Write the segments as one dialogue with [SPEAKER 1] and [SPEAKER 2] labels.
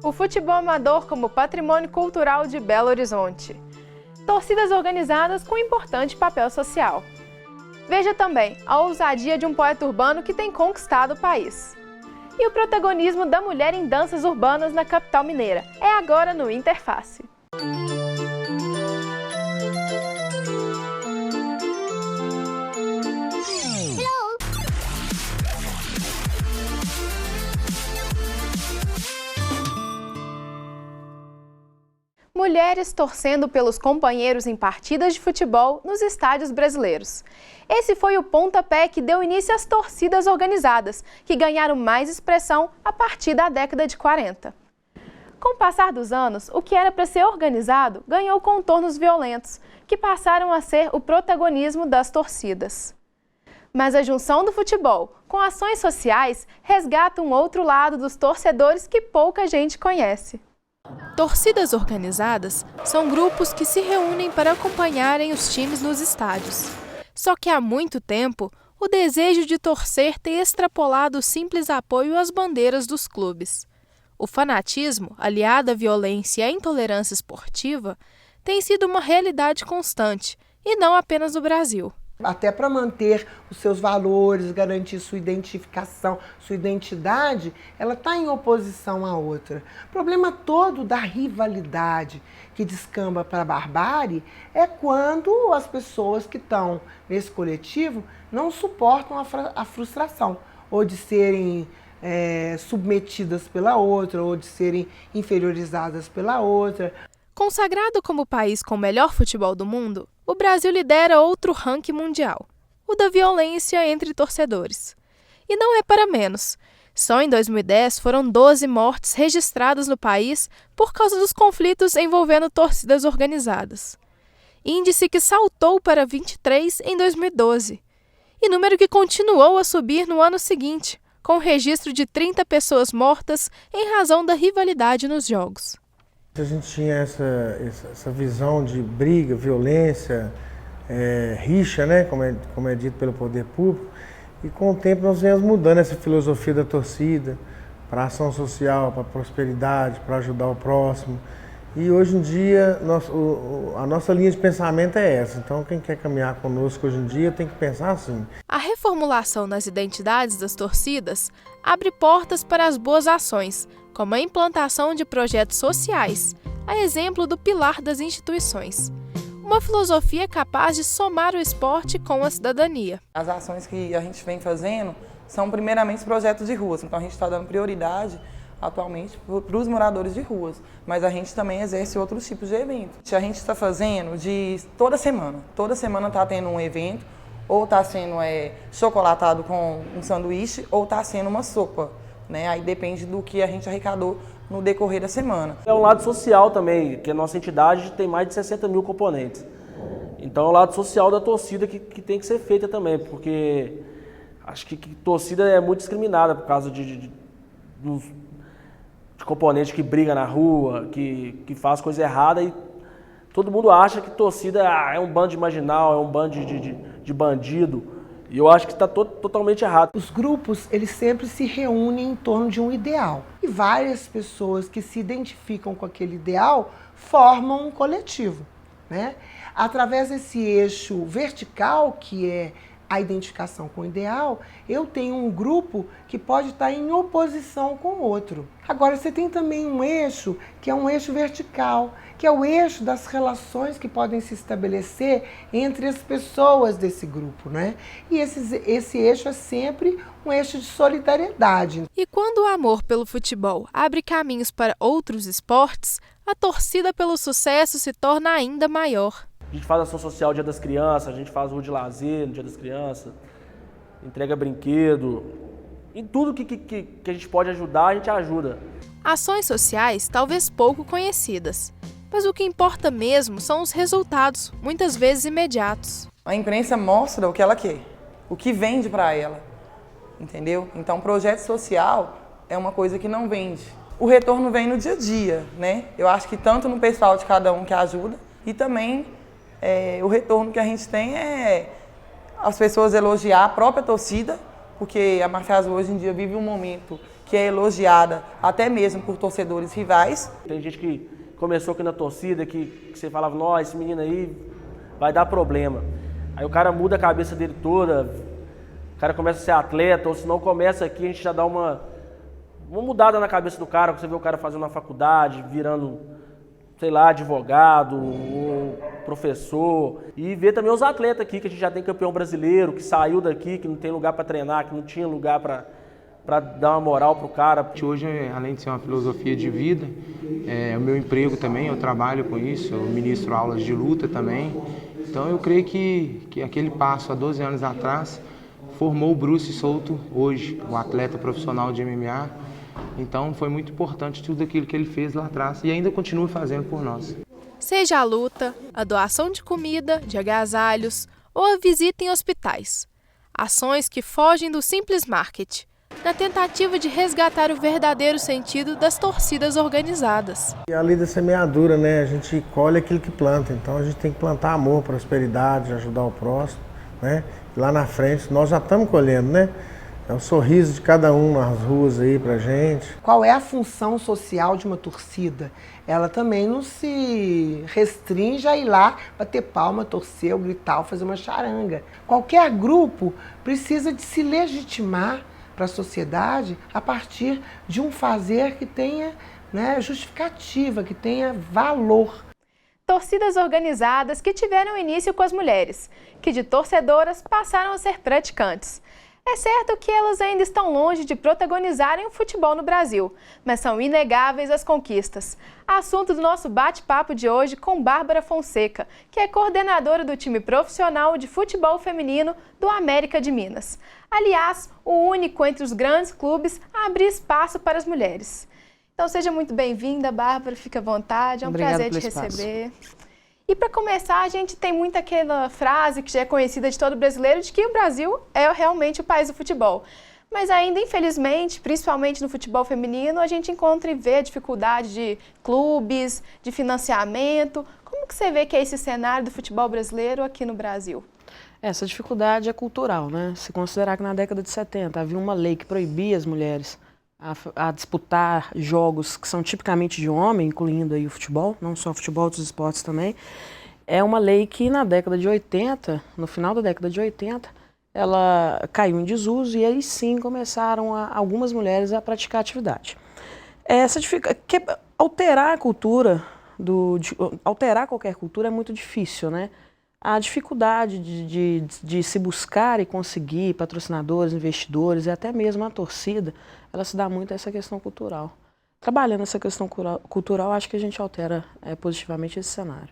[SPEAKER 1] O futebol amador como patrimônio cultural de Belo Horizonte. Torcidas organizadas com importante papel social. Veja também a ousadia de um poeta urbano que tem conquistado o país. E o protagonismo da mulher em danças urbanas na capital mineira. É agora no Interface. Mulheres torcendo pelos companheiros em partidas de futebol nos estádios brasileiros. Esse foi o pontapé que deu início às torcidas organizadas, que ganharam mais expressão a partir da década de 40. Com o passar dos anos, o que era para ser organizado ganhou contornos violentos, que passaram a ser o protagonismo das torcidas. Mas a junção do futebol com ações sociais resgata um outro lado dos torcedores que pouca gente conhece. Torcidas organizadas são grupos que se reúnem para acompanharem os times nos estádios. Só que há muito tempo, o desejo de torcer tem extrapolado o simples apoio às bandeiras dos clubes. O fanatismo, aliado à violência e à intolerância esportiva, tem sido uma realidade constante, e não apenas no Brasil.
[SPEAKER 2] Até para manter os seus valores, garantir sua identificação, sua identidade, ela está em oposição à outra. O problema todo da rivalidade que descamba para a barbárie é quando as pessoas que estão nesse coletivo não suportam a frustração, ou de serem submetidas pela outra, ou de serem inferiorizadas pela outra.
[SPEAKER 1] Consagrado como o país com o melhor futebol do mundo, o Brasil lidera outro ranking mundial, o da violência entre torcedores. E não é para menos. Só em 2010 foram 12 mortes registradas no país por causa dos conflitos envolvendo torcidas organizadas. Índice que saltou para 23 em 2012. E número que continuou a subir no ano seguinte, com o registro de 30 pessoas mortas em razão da rivalidade nos jogos.
[SPEAKER 3] A gente tinha essa visão de briga, violência, rixa, né, como é dito pelo poder público, e com o tempo nós viemos mudando essa filosofia da torcida para ação social, para prosperidade, para ajudar o próximo. E hoje em dia a nossa linha de pensamento é essa. Então quem quer caminhar conosco hoje em dia tem que pensar assim.
[SPEAKER 1] A reformulação nas identidades das torcidas abre portas para as boas ações, como a implantação de projetos sociais, a exemplo do pilar das instituições. Uma filosofia capaz de somar o esporte com a cidadania.
[SPEAKER 4] As ações que a gente vem fazendo são primeiramente projetos de ruas, então a gente está dando prioridade atualmente para os moradores de ruas, mas a gente também exerce outros tipos de eventos. A gente está fazendo toda semana está tendo um evento, ou está sendo chocolatado com um sanduíche, ou está sendo uma sopa. Né? Aí depende do que a gente arrecadou no decorrer da semana.
[SPEAKER 5] É um lado social também, que a nossa entidade tem mais de 60 mil componentes. Então é o lado social da torcida que tem que ser feita também, porque acho que torcida é muito discriminada por causa de componente que briga na rua, que faz coisa errada, e todo mundo acha que torcida é um bando de marginal, é um bando de bandido. E eu acho que está totalmente errado.
[SPEAKER 2] Os grupos, eles sempre se reúnem em torno de um ideal. E várias pessoas que se identificam com aquele ideal formam um coletivo, né? Através desse eixo vertical, que é a identificação com o ideal, eu tenho um grupo que pode estar em oposição com o outro. Agora, você tem também um eixo que é um eixo vertical, que é o eixo das relações que podem se estabelecer entre as pessoas desse grupo, né? E esse eixo é sempre um eixo de solidariedade.
[SPEAKER 1] E quando o amor pelo futebol abre caminhos para outros esportes, a torcida pelo sucesso se torna ainda maior.
[SPEAKER 5] A gente faz ação social no Dia das Crianças, a gente faz rua de lazer no Dia das Crianças, entrega brinquedo. Em tudo que a gente pode ajudar, a gente ajuda.
[SPEAKER 1] Ações sociais talvez pouco conhecidas, mas o que importa mesmo são os resultados, muitas vezes imediatos.
[SPEAKER 4] A imprensa mostra o que ela quer, o que vende para ela, entendeu? Então, projeto social é uma coisa que não vende. O retorno vem no dia a dia, né? Eu acho que tanto no pessoal de cada um que ajuda, e também o retorno que a gente tem é as pessoas elogiar a própria torcida, porque a Mafia Azul hoje em dia vive um momento que que é elogiada até mesmo por torcedores rivais.
[SPEAKER 5] Tem gente que começou aqui na torcida, que você falava, nossa, esse menino aí vai dar problema. Aí o cara muda a cabeça dele toda, o cara começa a ser atleta, ou se não começa aqui, a gente já dá uma mudada na cabeça do cara, você vê o cara fazendo uma faculdade, virando, sei lá, advogado, ou professor, e ver também os atletas aqui, que a gente já tem campeão brasileiro, que saiu daqui, que não tem lugar para treinar, que não tinha lugar para dar uma moral pro cara.
[SPEAKER 6] Hoje, além de ser uma filosofia de vida, é o meu emprego também, eu trabalho com isso, eu ministro aulas de luta também. Então eu creio que aquele passo há 12 anos atrás formou o Bruce Souto hoje, o atleta profissional de MMA. Então foi muito importante tudo aquilo que ele fez lá atrás e ainda continua fazendo por nós.
[SPEAKER 1] Seja a luta, a doação de comida, de agasalhos ou a visita em hospitais. Ações que fogem do simples marketing, na tentativa de resgatar o verdadeiro sentido das torcidas organizadas.
[SPEAKER 3] E a lei da semeadura, né? A gente colhe aquilo que planta, então a gente tem que plantar amor, prosperidade, ajudar o próximo, né? E lá na frente nós já estamos colhendo, né? É o sorriso de cada um nas ruas aí pra gente.
[SPEAKER 2] Qual é a função social de uma torcida? Ela também não se restringe a ir lá bater palma, torcer, ou gritar, ou fazer uma charanga. Qualquer grupo precisa de se legitimar para a sociedade a partir de um fazer que tenha, né, justificativa, que tenha valor.
[SPEAKER 1] Torcidas organizadas que tiveram início com as mulheres, que de torcedoras passaram a ser praticantes. É certo que elas ainda estão longe de protagonizarem o futebol no Brasil, mas são inegáveis as conquistas. Assunto do nosso bate-papo de hoje com Bárbara Fonseca, que é coordenadora do time profissional de futebol feminino do América de Minas. Aliás, o único entre os grandes clubes a abrir espaço para as mulheres. Então seja muito bem-vinda, Bárbara, fica à vontade, é um prazer te receber. E para começar, a gente tem muito aquela frase que já é conhecida de todo brasileiro, de que o Brasil é realmente o país do futebol. Mas ainda, infelizmente, principalmente no futebol feminino, a gente encontra e vê a dificuldade de clubes, de financiamento. Como que você vê que é esse cenário do futebol brasileiro aqui no Brasil?
[SPEAKER 7] Essa dificuldade é cultural, né? Se considerar que na década de 70 havia uma lei que proibia as mulheres a disputar jogos que são tipicamente de homem, incluindo aí o futebol, não só o futebol, outros esportes também, é uma lei que na década de 80, no final da década de 80, ela caiu em desuso e aí sim começaram algumas mulheres a praticar atividade. Alterar a cultura, alterar qualquer cultura é muito difícil, né? A dificuldade de se buscar e conseguir patrocinadores, investidores e até mesmo a torcida, ela se dá muito a essa questão cultural. Trabalhando essa questão cultural, acho que a gente altera positivamente esse cenário.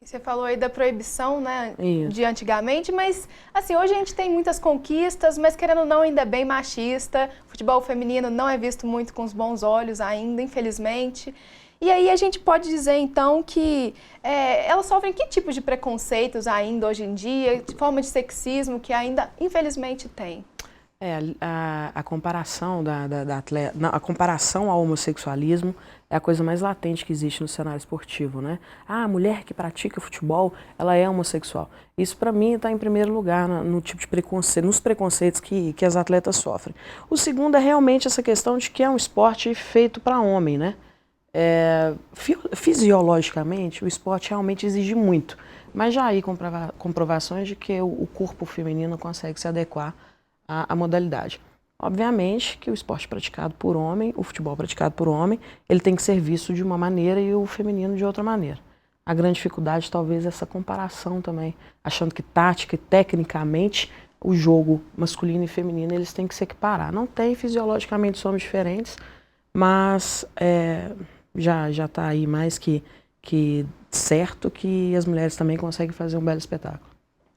[SPEAKER 1] Você falou aí da proibição, né, de antigamente, mas assim, hoje a gente tem muitas conquistas, mas querendo ou não, ainda é bem machista. O futebol feminino não é visto muito com os bons olhos ainda, infelizmente. E aí a gente pode dizer, então, que elas sofrem que tipo de preconceitos ainda hoje em dia, de forma de sexismo que ainda, infelizmente, tem?
[SPEAKER 7] A comparação a comparação ao homossexualismo é a coisa mais latente que existe no cenário esportivo, né? A mulher que pratica futebol, ela é homossexual. Isso, para mim, está em primeiro lugar no tipo de preconceito, nos preconceitos que as atletas sofrem. O segundo é realmente essa questão de que é um esporte feito para homem, né? Fisiologicamente, o esporte realmente exige muito, mas já há comprovações de que o corpo feminino consegue se adequar à modalidade. Obviamente que o esporte praticado por homem, o futebol praticado por homem, ele tem que ser visto de uma maneira e o feminino de outra maneira. A grande dificuldade talvez é essa comparação também, achando que tática e tecnicamente o jogo masculino e feminino eles têm que se equiparar. Não tem, fisiologicamente somos diferentes, mas já está aí mais que certo que as mulheres também conseguem fazer um belo espetáculo.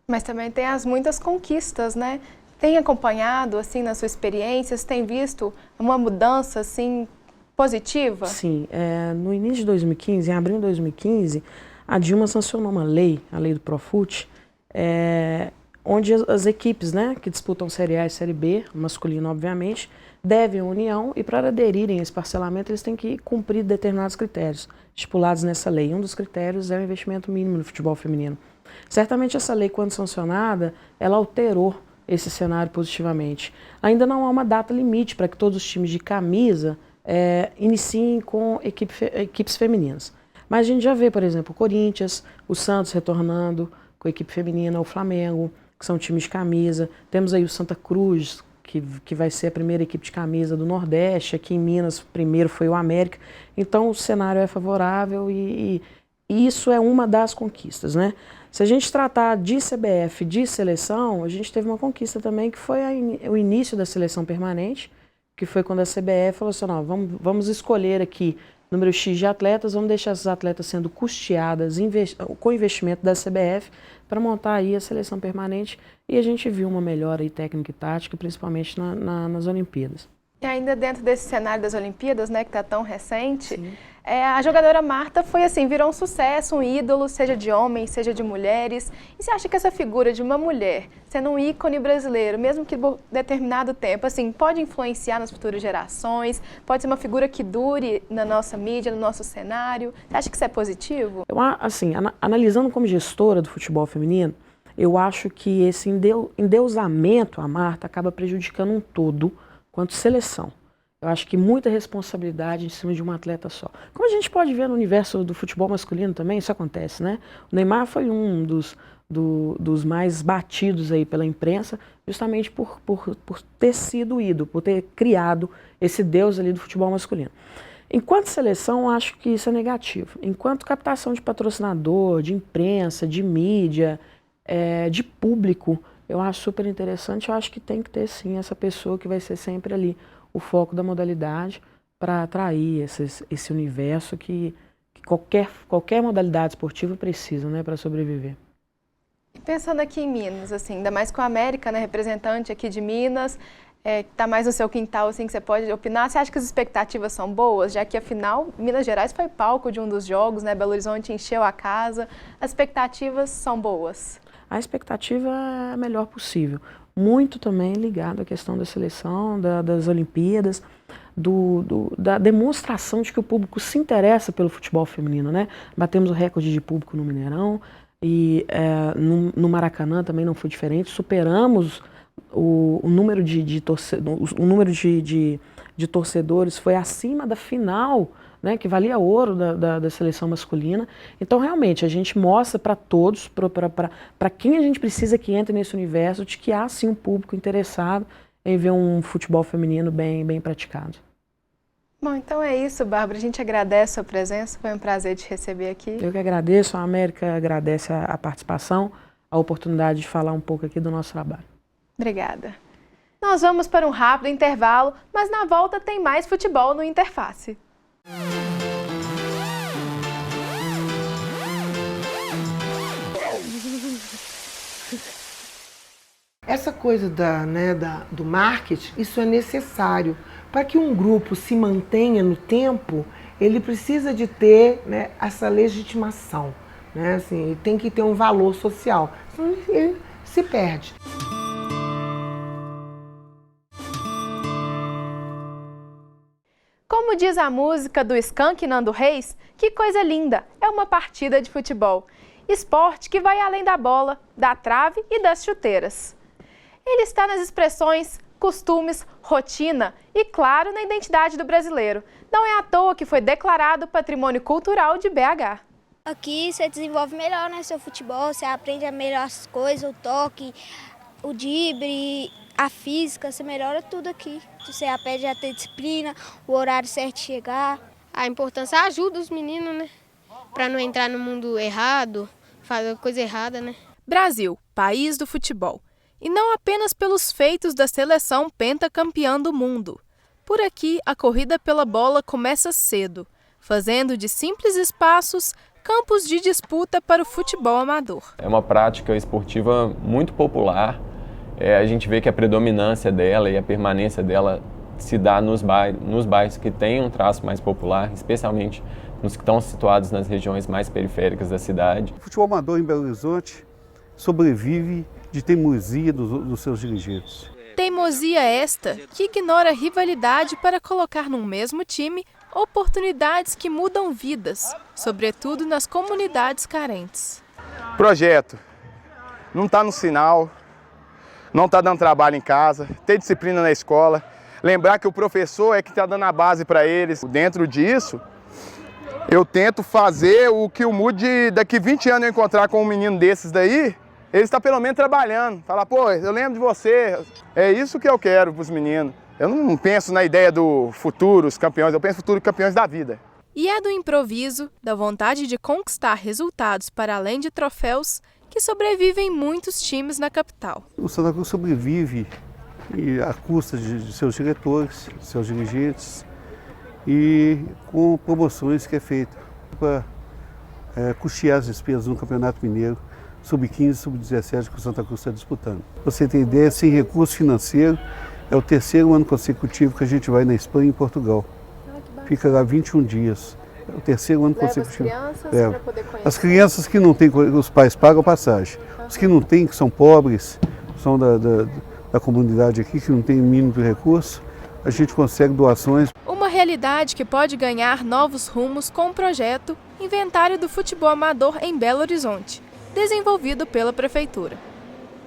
[SPEAKER 1] Mas também tem as muitas conquistas, né? Tem acompanhado, assim, na sua experiência, você tem visto uma mudança, assim, positiva?
[SPEAKER 7] Sim. No início de 2015, em abril de 2015, a Dilma sancionou uma lei, a lei do Profut, onde as equipes, né, que disputam Série A e Série B, masculino, obviamente, devem à União e para aderirem a esse parcelamento eles têm que cumprir determinados critérios estipulados nessa lei. Um dos critérios é o investimento mínimo no futebol feminino. Certamente essa lei, quando sancionada, ela alterou esse cenário positivamente. Ainda não há uma data limite para que todos os times de camisa iniciem com equipes femininas. Mas a gente já vê, por exemplo, o Corinthians, o Santos retornando com a equipe feminina, o Flamengo, que são times de camisa. Temos aí o Santa Cruz, que vai ser a primeira equipe de camisa do Nordeste. Aqui em Minas, primeiro foi o América. Então o cenário é favorável e isso é uma das conquistas, né? Se a gente tratar de CBF, de seleção, a gente teve uma conquista também, que foi o início da seleção permanente, que foi quando a CBF falou assim, não, vamos escolher aqui número X de atletas, vamos deixar essas atletas sendo custeadas com investimento da CBF para montar aí a seleção permanente, e a gente viu uma melhora aí técnica e tática, principalmente nas Olimpíadas.
[SPEAKER 1] E ainda dentro desse cenário das Olimpíadas, né, que está tão recente, a jogadora Marta foi assim, virou um sucesso, um ídolo, seja de homens, seja de mulheres. E você acha que essa figura de uma mulher, sendo um ícone brasileiro, mesmo que por determinado tempo, assim, pode influenciar nas futuras gerações? Pode ser uma figura que dure na nossa mídia, no nosso cenário? Você acha que isso é positivo?
[SPEAKER 7] Eu, assim, analisando como gestora do futebol feminino, eu acho que esse endeusamento à Marta acaba prejudicando um todo quanto seleção. Eu acho que muita responsabilidade em cima de um atleta só. Como a gente pode ver no universo do futebol masculino também, isso acontece, né? O Neymar foi um dos mais batidos aí pela imprensa, justamente por ter sido ídolo, por ter criado esse deus ali do futebol masculino. Enquanto seleção, eu acho que isso é negativo. Enquanto captação de patrocinador, de imprensa, de mídia, de público, eu acho super interessante. Eu acho que tem que ter, sim, essa pessoa que vai ser sempre ali o foco da modalidade para atrair esse universo que qualquer modalidade esportiva precisa, né, para sobreviver.
[SPEAKER 1] Pensando aqui em Minas, assim, ainda mais com a América, né, representante aqui de Minas, que está mais no seu quintal, assim, que você pode opinar, você acha que as expectativas são boas? Já que, afinal, Minas Gerais foi palco de um dos jogos, né, Belo Horizonte encheu a casa, as expectativas são boas?
[SPEAKER 7] A expectativa é a melhor possível. Muito também ligado à questão da seleção, das Olimpíadas, da demonstração de que o público se interessa pelo futebol feminino, né? Batemos o recorde de público no Mineirão e no Maracanã também não foi diferente. Superamos o número de torcedores, foi acima da final, né, que valia ouro da seleção masculina. Então, realmente, a gente mostra para todos, para quem a gente precisa que entre nesse universo, de que há, sim, um público interessado em ver um futebol feminino bem praticado.
[SPEAKER 1] Bom, então é isso, Bárbara. A gente agradece a sua presença, foi um prazer te receber aqui.
[SPEAKER 7] Eu que agradeço, a América agradece a participação, a oportunidade de falar um pouco aqui do nosso trabalho.
[SPEAKER 1] Obrigada. Nós vamos para um rápido intervalo, mas na volta tem mais futebol no Interface.
[SPEAKER 2] Essa coisa do marketing, isso é necessário. Para que um grupo se mantenha no tempo, ele precisa de ter, né, essa legitimação. Né? Assim, ele tem que ter um valor social, senão ele se perde.
[SPEAKER 1] Como diz a música do Skank Nando Reis, que coisa linda, é uma partida de futebol. Esporte que vai além da bola, da trave e das chuteiras. Ele está nas expressões, costumes, rotina e, claro, na identidade do brasileiro. Não é à toa que foi declarado Patrimônio Cultural de BH.
[SPEAKER 8] Aqui você desenvolve melhor, né, seu futebol, você aprende a melhor as coisas, o toque, o drible, a física, você melhora tudo aqui. Você aprende a ter disciplina, o horário certo de chegar.
[SPEAKER 9] A importância ajuda os meninos, né? Para não entrar no mundo errado, fazer coisa errada, né?
[SPEAKER 1] Brasil, país do futebol. E não apenas pelos feitos da seleção pentacampeã do mundo. Por aqui, a corrida pela bola começa cedo, fazendo de simples espaços campos de disputa para o futebol amador.
[SPEAKER 10] É uma prática esportiva muito popular. A gente vê que a predominância dela e a permanência dela se dá nos bairros que têm um traço mais popular, especialmente nos que estão situados nas regiões mais periféricas da cidade.
[SPEAKER 11] O futebol amador em Belo Horizonte sobrevive de teimosia dos seus dirigentes.
[SPEAKER 1] Teimosia esta que ignora a rivalidade para colocar no mesmo time oportunidades que mudam vidas, sobretudo nas comunidades carentes.
[SPEAKER 12] Projeto. Não está no sinal. não está dando trabalho em casa, ter disciplina na escola, lembrar que o professor é que está dando a base para eles. Dentro disso, eu tento fazer o que o mude daqui 20 anos eu encontrar com um menino desses daí, ele está pelo menos trabalhando. Falar, pô, eu lembro de você, é isso que eu quero para os meninos. Eu não penso na ideia do futuro, os campeões, eu penso no futuro campeões da vida.
[SPEAKER 1] E é do improviso, da vontade de conquistar resultados para além de troféus, que sobrevivem muitos times na capital.
[SPEAKER 11] O Santa Cruz sobrevive à custa de seus diretores, seus dirigentes e com promoções que é feita para custear as despesas no Campeonato Mineiro, sub-15 e sub-17 que o Santa Cruz está disputando. Você tem ideia, sem recurso financeiro, é o 3º ano consecutivo que a gente vai na Espanha e em Portugal. Fica lá 21 dias. É o 3º ano consecutivo.
[SPEAKER 1] As crianças para poder conhecer.
[SPEAKER 11] As crianças que não têm, os pais pagam passagem. Os que não têm, que são pobres, são da comunidade aqui, que não tem mínimo de recurso, a gente consegue doações.
[SPEAKER 1] Uma realidade que pode ganhar novos rumos com o projeto Inventário do Futebol Amador em Belo Horizonte, desenvolvido pela Prefeitura.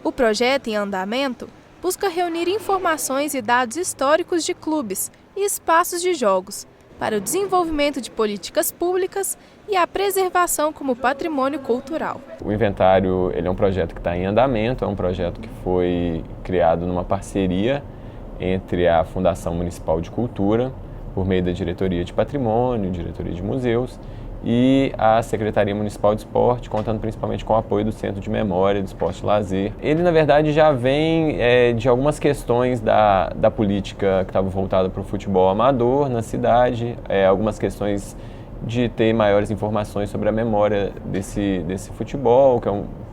[SPEAKER 1] O projeto em andamento busca reunir informações e dados históricos de clubes e espaços de jogos para o desenvolvimento de políticas públicas e a preservação como patrimônio cultural.
[SPEAKER 10] O inventário ele é um projeto que está em andamento, é um projeto que foi criado numa parceria entre a Fundação Municipal de Cultura, por meio da Diretoria de Patrimônio, Diretoria de Museus, e a Secretaria Municipal de Esporte, contando principalmente com o apoio do Centro de Memória, do Esporte e Lazer. Ele, na verdade, já vem de algumas questões da política que estava voltada para o futebol amador na cidade, algumas questões de ter maiores informações sobre a memória desse futebol,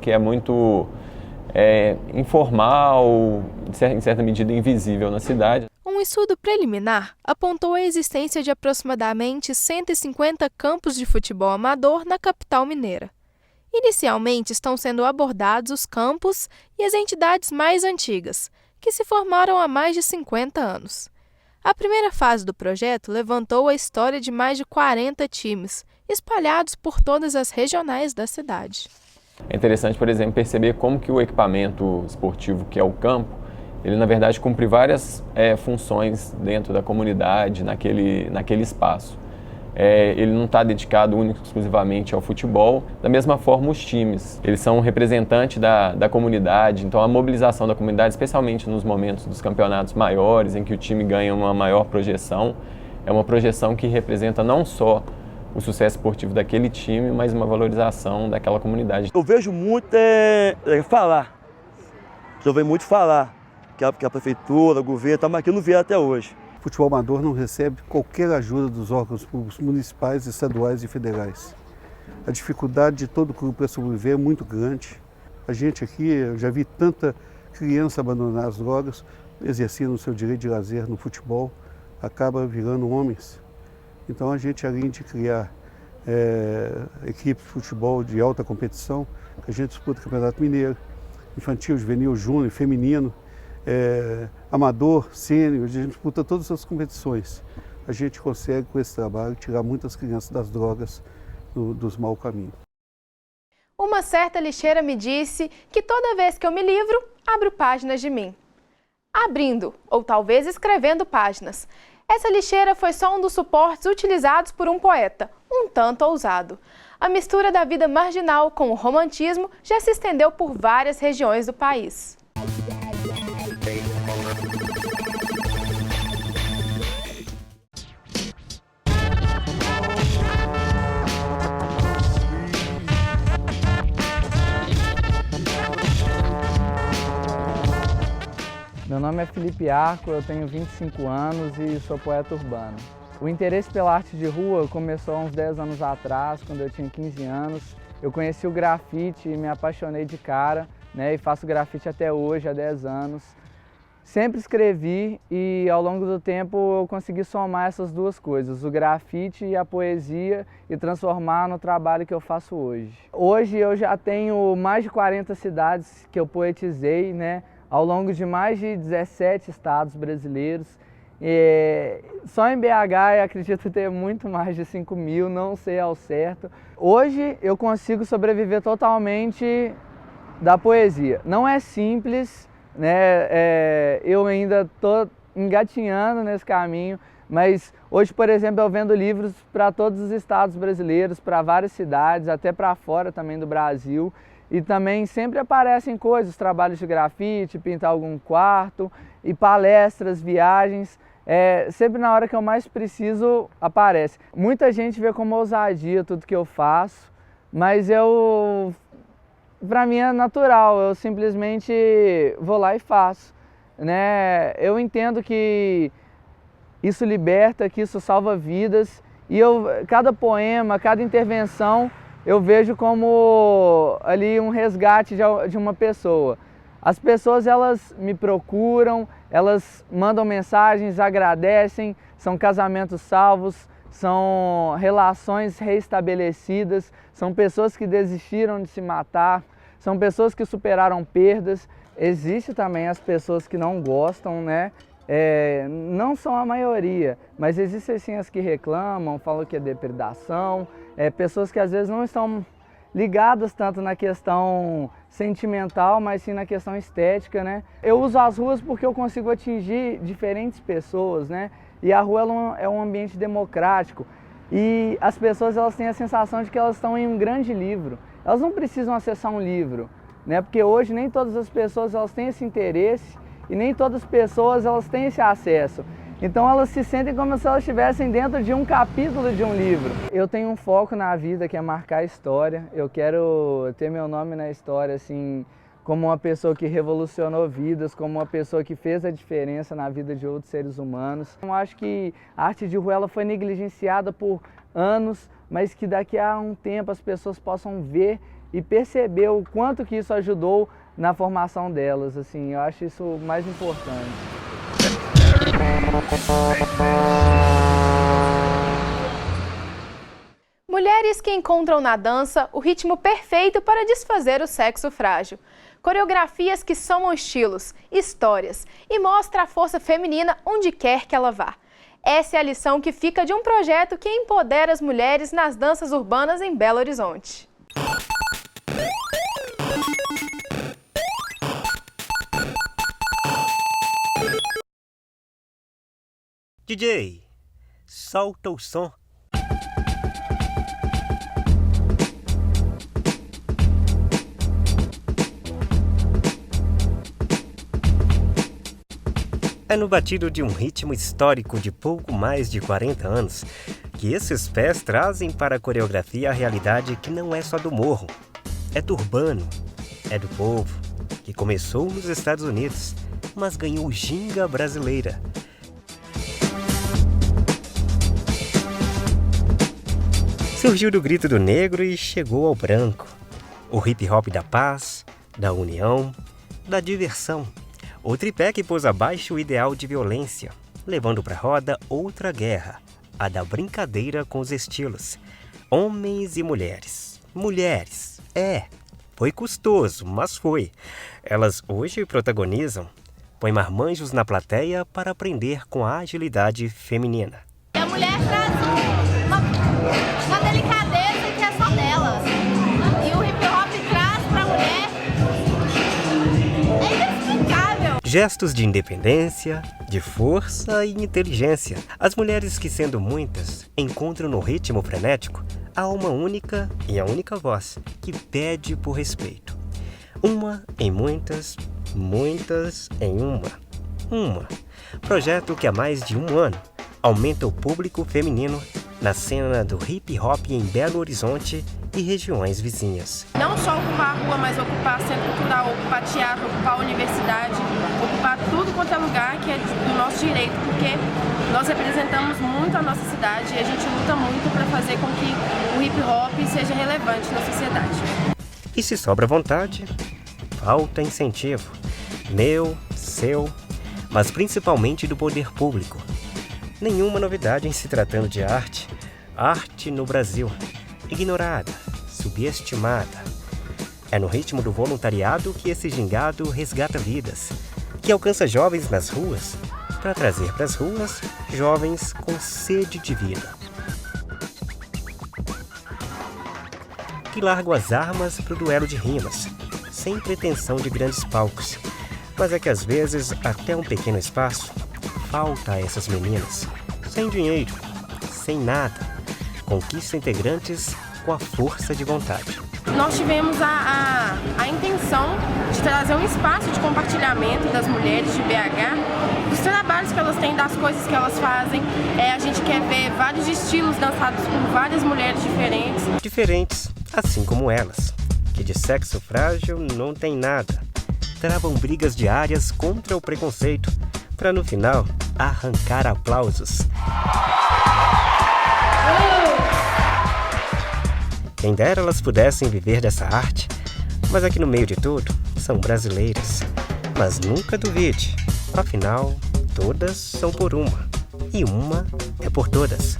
[SPEAKER 10] que é muito informal, em certa medida invisível na cidade.
[SPEAKER 1] Um estudo preliminar apontou a existência de aproximadamente 150 campos de futebol amador na capital mineira. Inicialmente estão sendo abordados os campos e as entidades mais antigas, que se formaram há mais de 50 anos. A primeira fase do projeto levantou a história de mais de 40 times, espalhados por todas as regionais da cidade.
[SPEAKER 10] É interessante, por exemplo, perceber como que o equipamento esportivo, que é o campo, ele, na verdade, cumpre várias funções dentro da comunidade, naquele espaço. Ele não está dedicado único e exclusivamente ao futebol. Da mesma forma, os times. Eles são um representante da comunidade, então a mobilização da comunidade, especialmente nos momentos dos campeonatos maiores, em que o time ganha uma maior projeção, é uma projeção que representa não só o sucesso esportivo daquele time, mas uma valorização daquela comunidade.
[SPEAKER 13] Eu vejo muito falar. Eu vejo muito falar. Que a prefeitura, o governo, mas que não vieram até hoje.
[SPEAKER 11] O futebol amador não recebe qualquer ajuda dos órgãos públicos municipais, estaduais e federais. A dificuldade de todo clube para sobreviver é muito grande. A gente aqui, eu já vi tanta criança abandonar as drogas, exercendo o seu direito de lazer no futebol, acaba virando homens. Então a gente, além de criar equipes de futebol de alta competição, a gente disputa o Campeonato Mineiro, infantil, juvenil, júnior, feminino, amador, sênior, a gente disputa todas as competições. A gente consegue, com esse trabalho, tirar muitas crianças das drogas, dos maus caminhos.
[SPEAKER 1] Uma certa lixeira me disse que toda vez que eu me livro, abro páginas de mim. Abrindo, ou talvez escrevendo páginas. Essa lixeira foi só um dos suportes utilizados por um poeta, um tanto ousado. A mistura da vida marginal com o romantismo já se estendeu por várias regiões do país.
[SPEAKER 14] Meu nome é Felipe Arco, eu tenho 25 anos e sou poeta urbano. O interesse pela arte de rua começou há uns 10 anos atrás, quando eu tinha 15 anos. Eu conheci o grafite e me apaixonei de cara, e faço grafite até hoje, há 10 anos. Sempre escrevi e ao longo do tempo eu consegui somar essas duas coisas, o grafite e a poesia, e transformar no trabalho que eu faço hoje. Hoje eu já tenho mais de 40 cidades que eu poetizei, ao longo de mais de 17 estados brasileiros. Só em BH eu acredito ter muito mais de 5 mil, não sei ao certo. Hoje eu consigo sobreviver totalmente da poesia. Não é simples, né? Eu ainda estou engatinhando nesse caminho, mas hoje, por exemplo, eu vendo livros para todos os estados brasileiros, para várias cidades, até para fora também do Brasil. E também sempre aparecem coisas, trabalhos de grafite, pintar algum quarto, e palestras, viagens. Sempre na hora que eu mais preciso, aparece. Muita gente vê como ousadia tudo que eu faço, mas para mim é natural, eu simplesmente vou lá e faço, né? Eu entendo que isso liberta, que isso salva vidas, e cada poema, cada intervenção, eu vejo como ali um resgate de uma pessoa. As pessoas, elas me procuram, elas mandam mensagens, agradecem, são casamentos salvos, são relações reestabelecidas, são pessoas que desistiram de se matar, são pessoas que superaram perdas. Existe também as pessoas que não gostam, né? Não são a maioria, mas existem sim as que reclamam, falam que é depredação, pessoas que às vezes não estão ligadas tanto na questão sentimental, mas sim na questão estética, né? Eu uso as ruas porque eu consigo atingir diferentes pessoas, né? E a rua é um ambiente democrático e as pessoas, elas têm a sensação de que elas estão em um grande livro. Elas não precisam acessar um livro, né? Porque hoje nem todas as pessoas, elas têm esse interesse e nem todas as pessoas, elas têm esse acesso. Então elas se sentem como se elas estivessem dentro de um capítulo de um livro. Eu tenho um foco na vida que é marcar a história. Eu quero ter meu nome na história, assim, como uma pessoa que revolucionou vidas, como uma pessoa que fez a diferença na vida de outros seres humanos. Eu acho que a arte de rua, ela foi negligenciada por anos, mas que daqui a um tempo as pessoas possam ver e perceber o quanto que isso ajudou na formação delas. Assim, eu acho isso o mais importante.
[SPEAKER 1] Mulheres que encontram na dança o ritmo perfeito para desfazer o sexo frágil. Coreografias que somam estilos, histórias e mostra a força feminina onde quer que ela vá. Essa é a lição que fica de um projeto que empodera as mulheres nas danças urbanas em Belo Horizonte.
[SPEAKER 15] DJ, solta o som. É no batido de um ritmo histórico de pouco mais de 40 anos que esses pés trazem para a coreografia a realidade que não é só do morro, é do urbano, é do povo, que começou nos Estados Unidos, mas ganhou ginga brasileira. Surgiu do grito do negro e chegou ao branco. O hip hop da paz, da união, da diversão. O tripé que pôs abaixo o ideal de violência, levando para a roda outra guerra, a da brincadeira com os estilos. Homens e mulheres. Mulheres, foi custoso, mas foi. Elas hoje protagonizam, põem marmanjos na plateia para aprender com a agilidade feminina.
[SPEAKER 16] E a mulher traz uma delicadeza que é só dela. E o hip hop traz para a mulher. É inexplicável.
[SPEAKER 15] Gestos de independência, de força e inteligência. As mulheres que, sendo muitas, encontram no ritmo frenético a alma única e a única voz que pede por respeito. Uma em muitas, muitas em uma. Projeto que há mais de um ano aumenta o público feminino na cena do hip hop em Belo Horizonte e regiões vizinhas.
[SPEAKER 17] Não só ocupar a rua, mas ocupar centro cultural, ocupar teatro, ocupar a universidade, ocupar tudo quanto é lugar que é do nosso direito, porque nós representamos muito a nossa cidade e a gente luta muito para fazer com que o hip hop seja relevante na sociedade.
[SPEAKER 15] E se sobra vontade, falta incentivo. Meu, seu, mas principalmente do poder público. Nenhuma novidade em se tratando de arte. Arte no Brasil, ignorada, subestimada. É no ritmo do voluntariado que esse gingado resgata vidas, que alcança jovens nas ruas, para trazer para as ruas jovens com sede de vida. Que largam as armas para o duelo de rimas, sem pretensão de grandes palcos, Mas é que às vezes até um pequeno espaço falta a essas meninas. Sem dinheiro, sem nada. Conquista integrantes com a força de vontade.
[SPEAKER 17] Nós tivemos a intenção de trazer um espaço de compartilhamento das mulheres de BH, dos trabalhos que elas têm, das coisas que elas fazem. A gente quer ver vários estilos dançados por várias mulheres diferentes.
[SPEAKER 15] Diferentes, assim como elas, que de sexo frágil não tem nada. Travam brigas diárias contra o preconceito, para no final arrancar aplausos. Quem dera elas pudessem viver dessa arte, mas aqui no meio de tudo, são brasileiras. Mas nunca duvide, afinal, todas são por uma, e uma é por todas.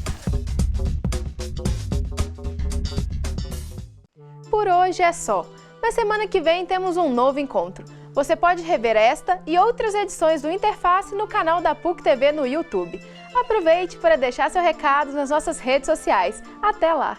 [SPEAKER 1] Por hoje é só. Na semana que vem temos um novo encontro. Você pode rever esta e outras edições do Interface no canal da PUC TV no YouTube. Aproveite para deixar seu recado nas nossas redes sociais. Até lá!